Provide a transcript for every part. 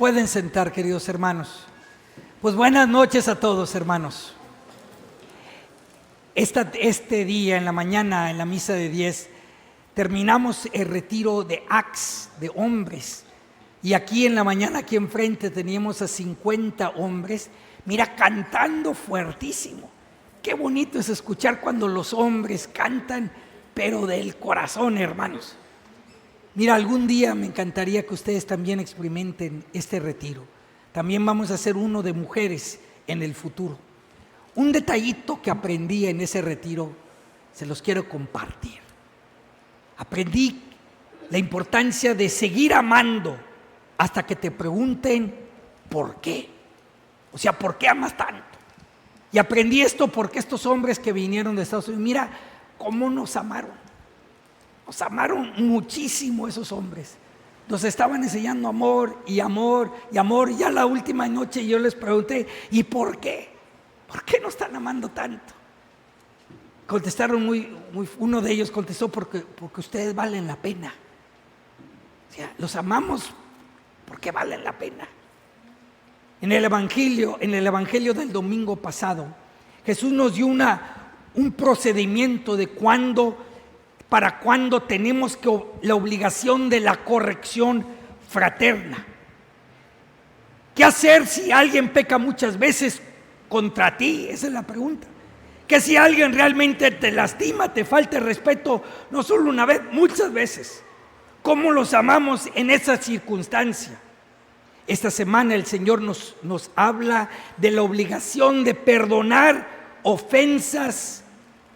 Pueden sentar, queridos hermanos. Pues buenas noches a todos, hermanos. Este día, en la mañana, en la misa de 10, terminamos el retiro de Acts, de hombres. Y aquí en la mañana, aquí enfrente, teníamos a 50 hombres, mira, cantando fuertísimo. Qué bonito es escuchar cuando los hombres cantan, pero del corazón, hermanos. Mira, algún día me encantaría que ustedes también experimenten este retiro. También vamos a hacer uno de mujeres en el futuro. Un detallito que aprendí en ese retiro, se los quiero compartir. Aprendí la importancia de seguir amando hasta que te pregunten ¿por qué? O sea, ¿por qué amas tanto? Y aprendí esto porque estos hombres que vinieron de Estados Unidos, mira cómo nos amaron. Nos amaron muchísimo esos hombres. Nos estaban enseñando amor y amor y amor. Y ya la última noche yo les pregunté, ¿y por qué? ¿Por qué nos están amando tanto? Contestaron uno de ellos contestó porque ustedes valen la pena. O sea, los amamos porque valen la pena. En el Evangelio del domingo pasado, Jesús nos dio un procedimiento de para cuando tenemos la obligación de la corrección fraterna. ¿Qué hacer si alguien peca muchas veces contra ti? Esa es la pregunta. ¿Qué si alguien realmente te lastima, te falta el respeto, no solo una vez, muchas veces? ¿Cómo los amamos en esa circunstancia? Esta semana el Señor nos habla de la obligación de perdonar ofensas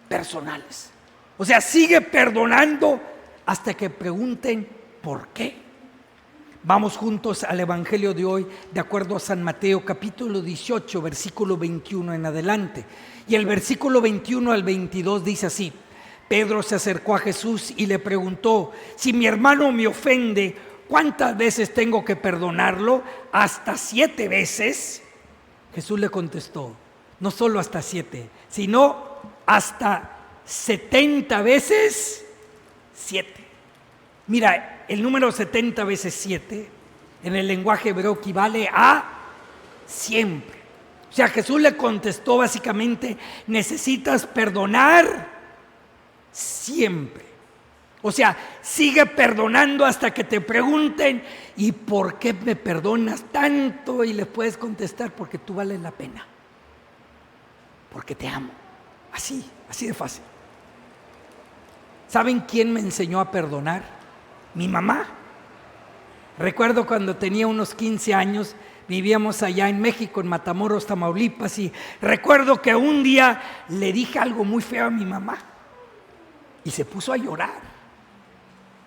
personales. O sea, sigue perdonando hasta que pregunten ¿por qué? Vamos juntos al Evangelio de hoy, de acuerdo a San Mateo, capítulo 18, versículo 21 en adelante. Y el versículo 21 al 22 dice así: Pedro se acercó a Jesús y le preguntó, si mi hermano me ofende, ¿cuántas veces tengo que perdonarlo? ¿Hasta 7 veces? Jesús le contestó, no solo hasta 7, sino hasta 70 veces 7. Mira, el número 70 veces 7 en el lenguaje hebreo equivale a siempre. O sea, Jesús le contestó básicamente, necesitas perdonar siempre. O sea, sigue perdonando hasta que te pregunten ¿y por qué me perdonas tanto? Y le puedes contestar, porque tú vales la pena, porque te amo. Así de fácil. ¿Saben quién me enseñó a perdonar? Mi mamá. Recuerdo cuando tenía unos 15 años, vivíamos allá en México, en Matamoros, Tamaulipas, y recuerdo que un día le dije algo muy feo a mi mamá y se puso a llorar.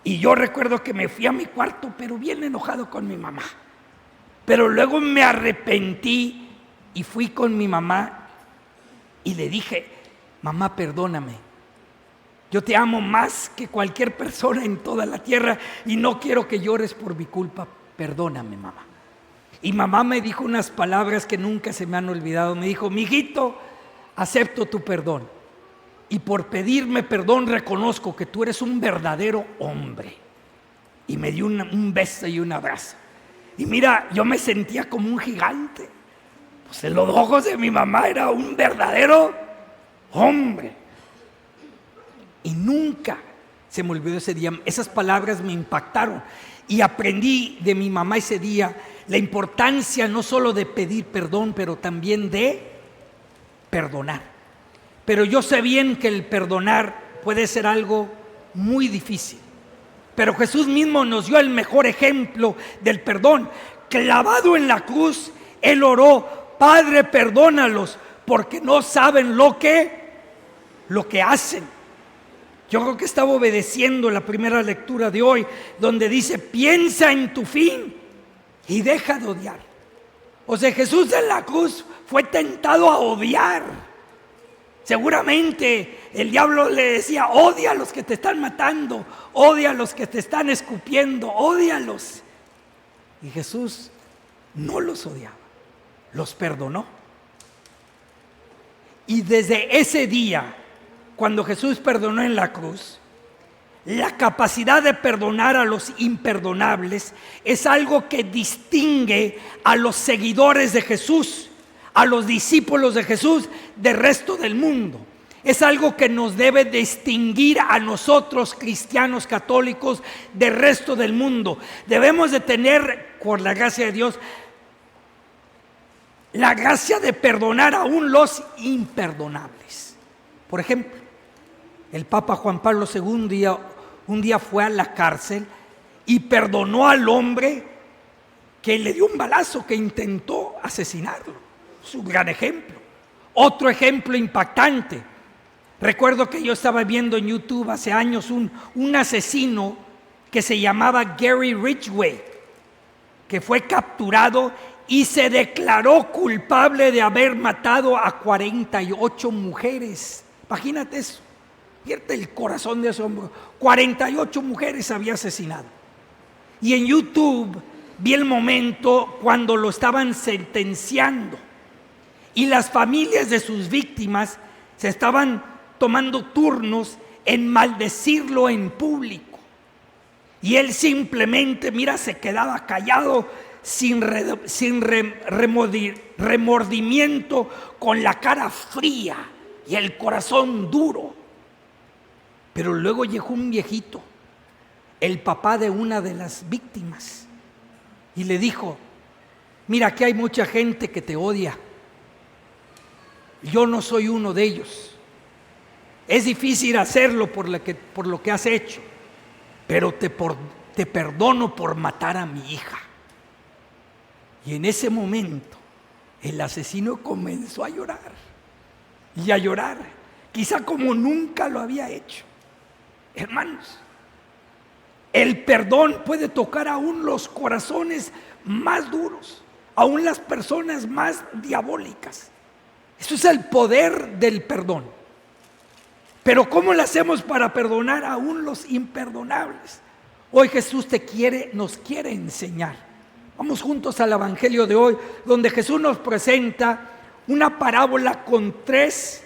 Y yo recuerdo que me fui a mi cuarto, pero bien enojado con mi mamá. Pero luego me arrepentí y fui con mi mamá y le dije, mamá, perdóname. Yo te amo más que cualquier persona en toda la tierra y no quiero que llores por mi culpa. Perdóname, mamá. Y mamá me dijo unas palabras que nunca se me han olvidado. Me dijo, mijito, acepto tu perdón. Y por pedirme perdón reconozco que tú eres un verdadero hombre. Y me dio un beso y un abrazo. Y mira, yo me sentía como un gigante. Pues en los ojos de mi mamá era un verdadero hombre. Y nunca se me olvidó ese día. Esas palabras me impactaron. Y aprendí de mi mamá ese día la importancia no solo de pedir perdón, pero también de perdonar. Pero yo sé bien que el perdonar puede ser algo muy difícil. Pero Jesús mismo nos dio el mejor ejemplo del perdón. Clavado en la cruz, Él oró, Padre, perdónalos, porque no saben lo que hacen. Yo creo que estaba obedeciendo la primera lectura de hoy, donde dice, piensa en tu fin y deja de odiar. O sea, Jesús en la cruz fue tentado a odiar. Seguramente el diablo le decía, odia a los que te están matando, odia a los que te están escupiendo, ódialos. Y Jesús no los odiaba, los perdonó. Y desde ese día, cuando Jesús perdonó en la cruz, la capacidad de perdonar a los imperdonables es algo que distingue a los seguidores de Jesús, a los discípulos de Jesús del resto del mundo. Es algo que nos debe distinguir a nosotros, cristianos católicos, del resto del mundo. Debemos de tener, por la gracia de Dios, la gracia de perdonar aún los imperdonables. Por ejemplo, el Papa Juan Pablo II un día fue a la cárcel y perdonó al hombre que le dio un balazo, que intentó asesinarlo. Es un gran ejemplo. Otro ejemplo impactante. Recuerdo que yo estaba viendo en YouTube hace años un asesino que se llamaba Gary Ridgway, que fue capturado y se declaró culpable de haber matado a 48 mujeres. Imagínate eso. Vierte el corazón de ese hombre. 48 mujeres había asesinado. Y en YouTube vi el momento cuando lo estaban sentenciando. Y las familias de sus víctimas se estaban tomando turnos en maldecirlo en público. Y él simplemente, se quedaba callado, sin remordimiento, con la cara fría y el corazón duro. Pero luego llegó un viejito, el papá de una de las víctimas, y le dijo: mira, aquí hay mucha gente que te odia. Yo no soy uno de ellos. Es difícil hacerlo por lo que has hecho, pero te perdono por matar a mi hija. Y en ese momento el asesino comenzó a llorar, y a llorar, quizá como nunca lo había hecho. Hermanos, el perdón puede tocar aún los corazones más duros, aún las personas más diabólicas. Eso es el poder del perdón. Pero ¿cómo lo hacemos para perdonar aún los imperdonables? Hoy Jesús nos quiere enseñar. Vamos juntos al Evangelio de hoy, donde Jesús nos presenta una parábola con 3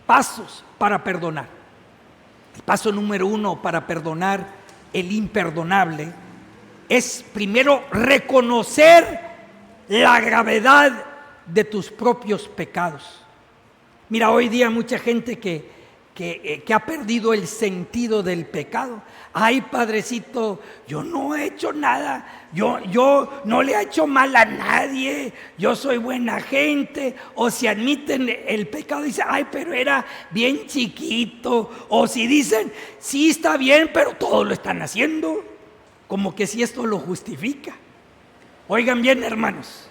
pasos para perdonar. El paso número 1 para perdonar el imperdonable es primero reconocer la gravedad de tus propios pecados. Mira, hoy día mucha gente que ha perdido el sentido del pecado. Ay, padrecito, yo no he hecho nada, yo no le he hecho mal a nadie, yo soy buena gente. O si admiten el pecado, dicen: ay, pero era bien chiquito. O si dicen: sí, está bien, pero todos lo están haciendo, como que si esto lo justifica. Oigan bien, hermanos,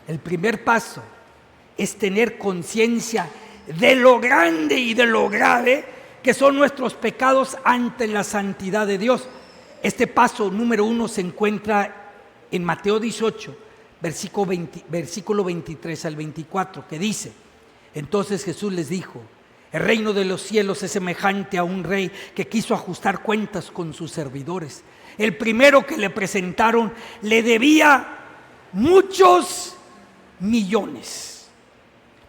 el primer paso es tener conciencia de lo grande y de lo grave que son nuestros pecados ante la santidad de Dios. Este paso número 1 se encuentra en Mateo 18, versículo 23 al 24, que dice: entonces Jesús les dijo: el reino de los cielos es semejante a un rey que quiso ajustar cuentas con sus servidores. El primero que le presentaron le debía muchos millones.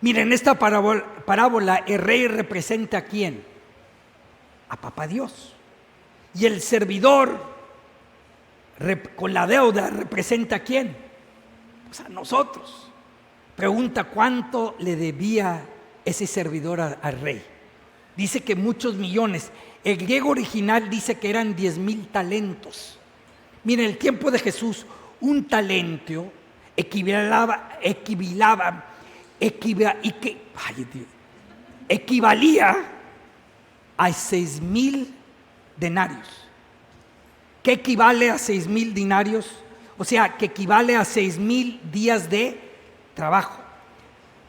Miren, esta parábola, el rey representa ¿a quién? A Papá Dios. Y el servidor con la deuda representa ¿a quién? Pues a nosotros. Pregunta: ¿cuánto le debía ese servidor al rey? Dice que muchos millones. El griego original dice que eran 10,000 talentos. Miren, en el tiempo de Jesús, un talento equivalía a 6,000 denarios. ¿Qué equivale a 6,000 denarios? O sea, que equivale a 6,000 días de trabajo.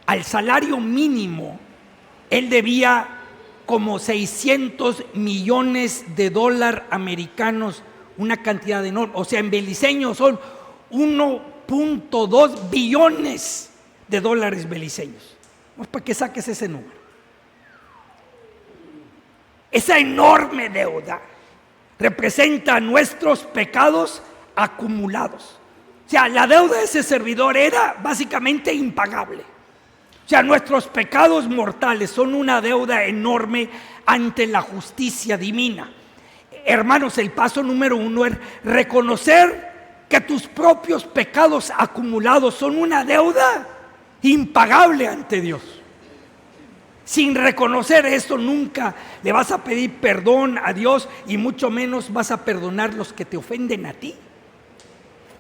Al salario mínimo, él debía como 600 millones de dólares americanos, una cantidad enorme. O sea, en beliceños son 1.2 billones de dólares beliceños. Vamos, para que saques ese número. Esa enorme deuda representa nuestros pecados acumulados. O sea, la deuda de ese servidor era básicamente impagable. O sea, nuestros pecados mortales son una deuda enorme ante la justicia divina. Hermanos, el paso número 1 es reconocer que tus propios pecados acumulados son una deuda impagable ante Dios. Sin reconocer esto, nunca le vas a pedir perdón a Dios y mucho menos vas a perdonar los que te ofenden a ti.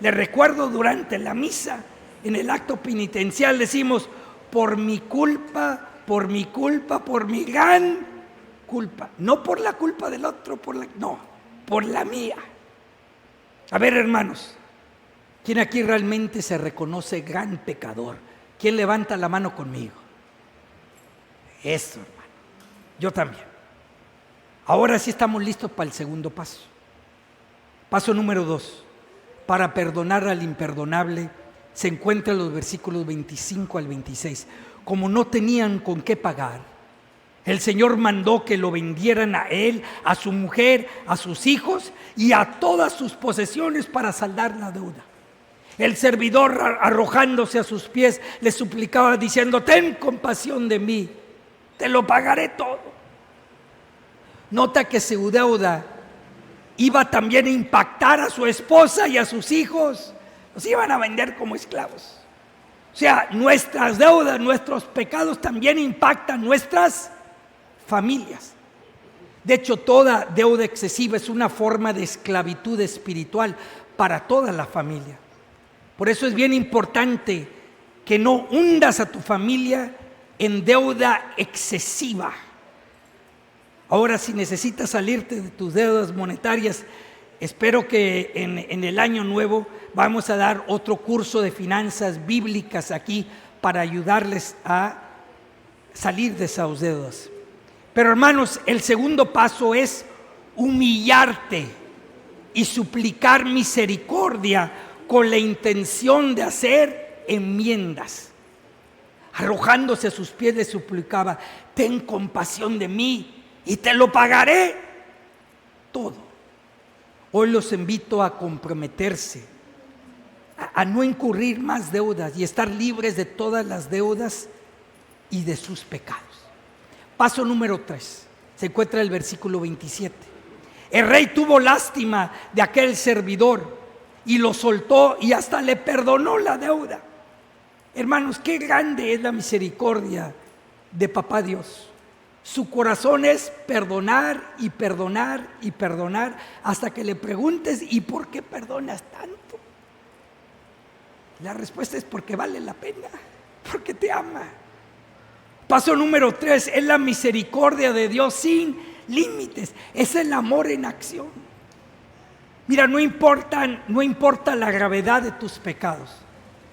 Les recuerdo durante la misa, en el acto penitencial decimos: por mi culpa, por mi culpa, por mi gran culpa. No por la culpa del otro, por la mía. A ver, hermanos, ¿quién aquí realmente se reconoce gran pecador? ¿Quién levanta la mano conmigo? Eso, hermano. Yo también. Ahora sí estamos listos para el segundo paso. Paso número 2. Para perdonar al imperdonable, se encuentra en los versículos 25 al 26. Como no tenían con qué pagar, el Señor mandó que lo vendieran a él, a su mujer, a sus hijos y a todas sus posesiones para saldar la deuda. El servidor, arrojándose a sus pies, le suplicaba diciendo: ten compasión de mí, te lo pagaré todo. Nota que su deuda iba también a impactar a su esposa y a sus hijos. Los iban a vender como esclavos. O sea, nuestras deudas, nuestros pecados también impactan nuestras familias. De hecho, toda deuda excesiva es una forma de esclavitud espiritual para toda la familia. Por eso es bien importante que no hundas a tu familia en deuda excesiva. Ahora, si necesitas salirte de tus deudas monetarias, espero que en el año nuevo vamos a dar otro curso de finanzas bíblicas aquí para ayudarles a salir de esas deudas. Pero hermanos, el segundo paso es humillarte y suplicar misericordia con la intención de hacer enmiendas. Arrojándose a sus pies le suplicaba: ten compasión de mí y te lo pagaré todo. Hoy los invito a comprometerse, a no incurrir más deudas y estar libres de todas las deudas y de sus pecados. Paso número 3, se encuentra el versículo 27. El rey tuvo lástima de aquel servidor y lo soltó y hasta le perdonó la deuda. Hermanos, qué grande es la misericordia de Papá Dios. Su corazón es perdonar y perdonar y perdonar hasta que le preguntes: ¿y por qué perdonas tanto? La respuesta es: porque vale la pena, porque te ama. Paso número 3 es la misericordia de Dios sin límites. Es el amor en acción. Mira, no importa la gravedad de tus pecados.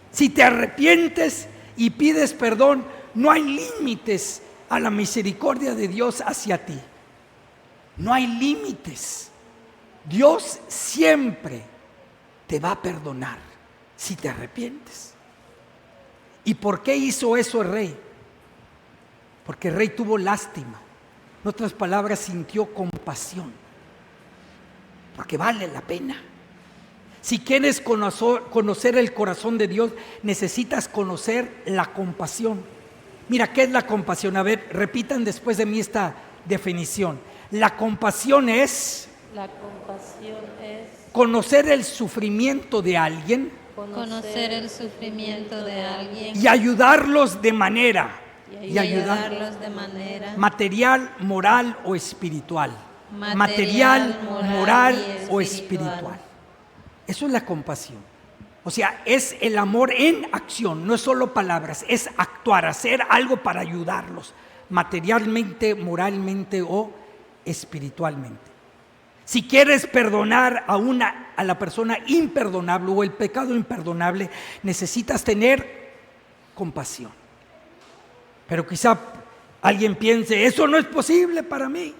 Si te arrepientes y pides perdón, no hay límites a la misericordia de Dios hacia ti. No hay límites. Dios siempre te va a perdonar si te arrepientes. ¿Y por qué hizo eso el rey? Porque el rey tuvo lástima. En otras palabras, sintió compasión. Porque vale la pena. Si quieres conocer el corazón de Dios, necesitas conocer la compasión. Mira, ¿qué es la compasión? A ver, repitan después de mí esta definición. La compasión es conocer el sufrimiento de alguien, y ayudarlos de manera material, moral o espiritual. Material, moral o espiritual. Eso es la compasión. O sea, es el amor en acción, no es solo palabras, es actuar, hacer algo para ayudarlos, materialmente, moralmente o espiritualmente. Si quieres perdonar a la persona imperdonable o el pecado imperdonable, necesitas tener compasión. Pero quizá alguien piense: eso no es posible para mí.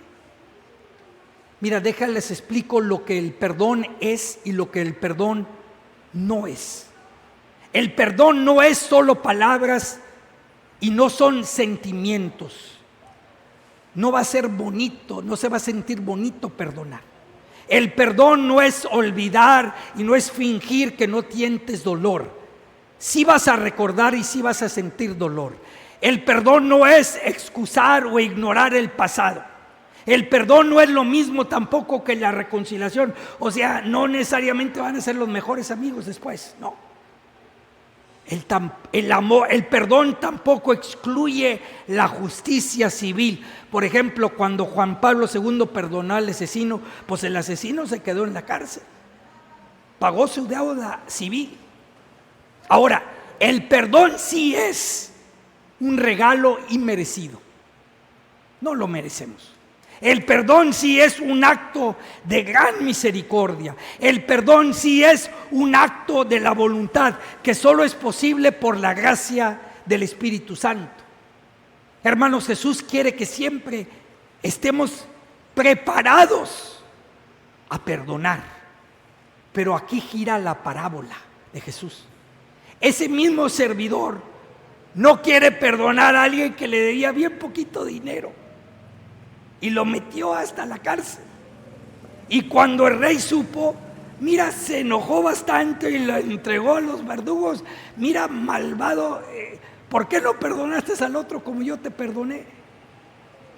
Mira, déjales explico lo que el perdón es y lo que el perdón no es. El perdón no es solo palabras y no son sentimientos. No va a ser bonito, no se va a sentir bonito perdonar. El perdón no es olvidar y no es fingir que no sientes dolor. Sí vas a recordar y sí vas a sentir dolor. El perdón no es excusar o ignorar el pasado. El perdón no es lo mismo tampoco que la reconciliación. O sea, no necesariamente van a ser los mejores amigos después, no. El perdón tampoco excluye la justicia civil. Por ejemplo, cuando Juan Pablo II perdonó al asesino, pues el asesino se quedó en la cárcel, pagó su deuda civil. Ahora, el perdón sí es un regalo inmerecido, no lo merecemos. El perdón sí es un acto de gran misericordia. El perdón sí es un acto de la voluntad que solo es posible por la gracia del Espíritu Santo. Hermanos, Jesús quiere que siempre estemos preparados a perdonar. Pero aquí gira la parábola de Jesús. Ese mismo servidor no quiere perdonar a alguien que le debía bien poquito dinero y lo metió hasta la cárcel. Y cuando el rey supo, mira, se enojó bastante y lo entregó a los verdugos. Mira, malvado, ¿por qué no perdonaste al otro como yo te perdoné?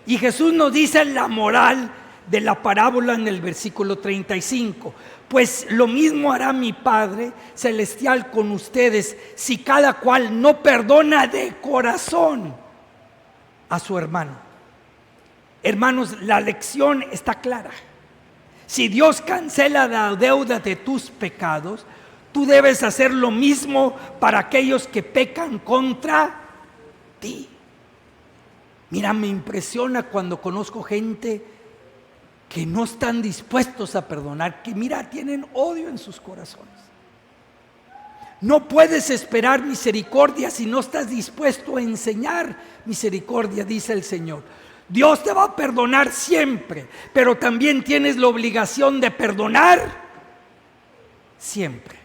Y Jesús nos dice la moral de la parábola en el versículo 35. Pues lo mismo hará mi Padre Celestial con ustedes si cada cual no perdona de corazón a su hermano. Hermanos, la lección está clara. Si Dios cancela la deuda de tus pecados, tú debes hacer lo mismo para aquellos que pecan contra ti. Mira, me impresiona cuando conozco gente que no están dispuestos a perdonar, que mira, tienen odio en sus corazones. No puedes esperar misericordia si no estás dispuesto a enseñar misericordia, dice el Señor. Dios te va a perdonar siempre, pero también tienes la obligación de perdonar siempre.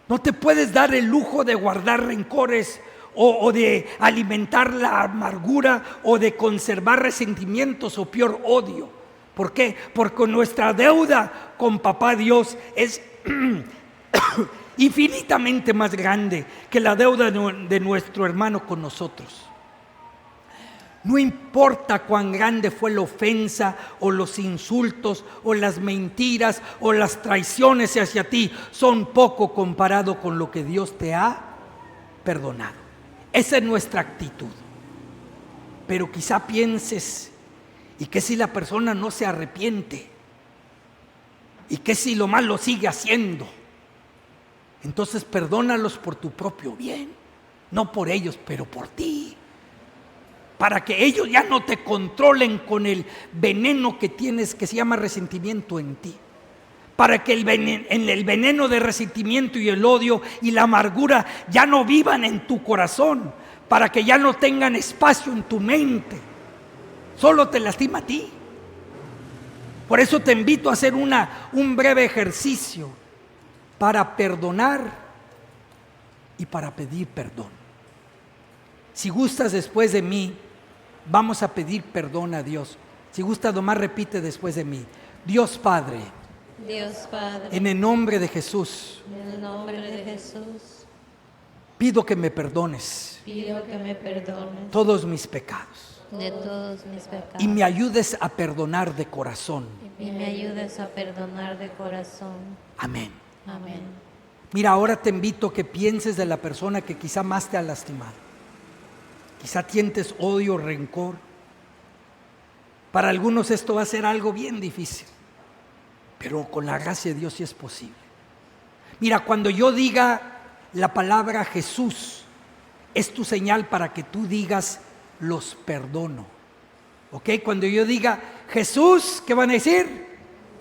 No te puedes dar el lujo de guardar rencores o de alimentar la amargura o de conservar resentimientos o peor odio. ¿Por qué? Porque nuestra deuda con Papá Dios es infinitamente más grande que la deuda de nuestro hermano con nosotros. No importa cuán grande fue la ofensa o los insultos o las mentiras o las traiciones hacia ti, son poco comparado con lo que Dios te ha perdonado. Esa es nuestra actitud. Pero quizá pienses, ¿y qué si la persona no se arrepiente? ¿Y qué si lo malo sigue haciendo? Entonces perdónalos por tu propio bien, no por ellos, pero por ti. Para que ellos ya no te controlen con el veneno que tienes, que se llama resentimiento en ti. Para que el veneno de resentimiento y el odio y la amargura ya no vivan en tu corazón. Para que ya no tengan espacio en tu mente. Solo te lastima a ti. Por eso te invito a hacer un breve ejercicio para perdonar y para pedir perdón. Si gustas después de mí, vamos a pedir perdón a Dios. Si gustas nomás repite después de mí. Dios Padre, en el nombre de Jesús, pido que me perdones, todos mis pecados. Y me ayudes a perdonar de corazón. Amén. Mira, ahora te invito a que pienses de la persona que quizá más te ha lastimado. Quizá sientes odio, rencor. Para algunos esto va a ser algo bien difícil, pero con la gracia de Dios sí es posible. Mira, cuando yo diga la palabra Jesús, es tu señal para que tú digas los perdono. ¿Ok? Cuando yo diga Jesús, ¿qué van a decir?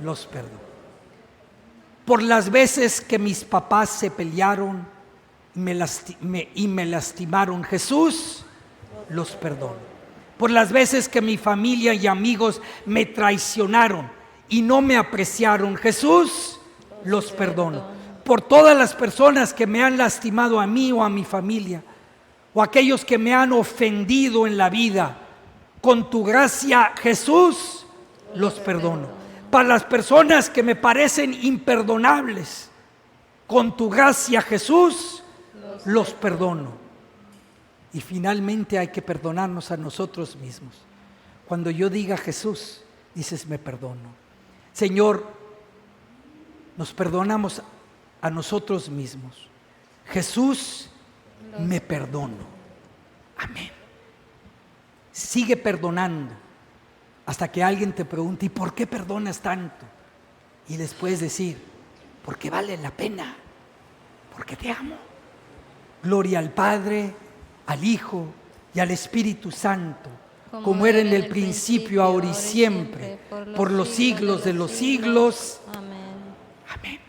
Los perdono. Por las veces que mis papás se pelearon y me lastimaron, Jesús, los perdono. Por las veces que mi familia y amigos me traicionaron y no me apreciaron, Jesús, los perdono. Por todas las personas que me han lastimado a mí o a mi familia, o aquellos que me han ofendido en la vida, con tu gracia, Jesús, los perdono. Para las personas que me parecen imperdonables, con tu gracia, Jesús, los perdono. Y finalmente hay que perdonarnos a nosotros mismos. Cuando yo diga Jesús, dices me perdono. Señor, nos perdonamos a nosotros mismos. Jesús, me perdono. Amén. Sigue perdonando hasta que alguien te pregunte, ¿y por qué perdonas tanto? Y les puedes decir, porque vale la pena, porque te amo. Gloria al Padre, al Hijo y al Espíritu Santo, como era en el principio, ahora y siempre, por los siglos de los siglos. Amén. Amén.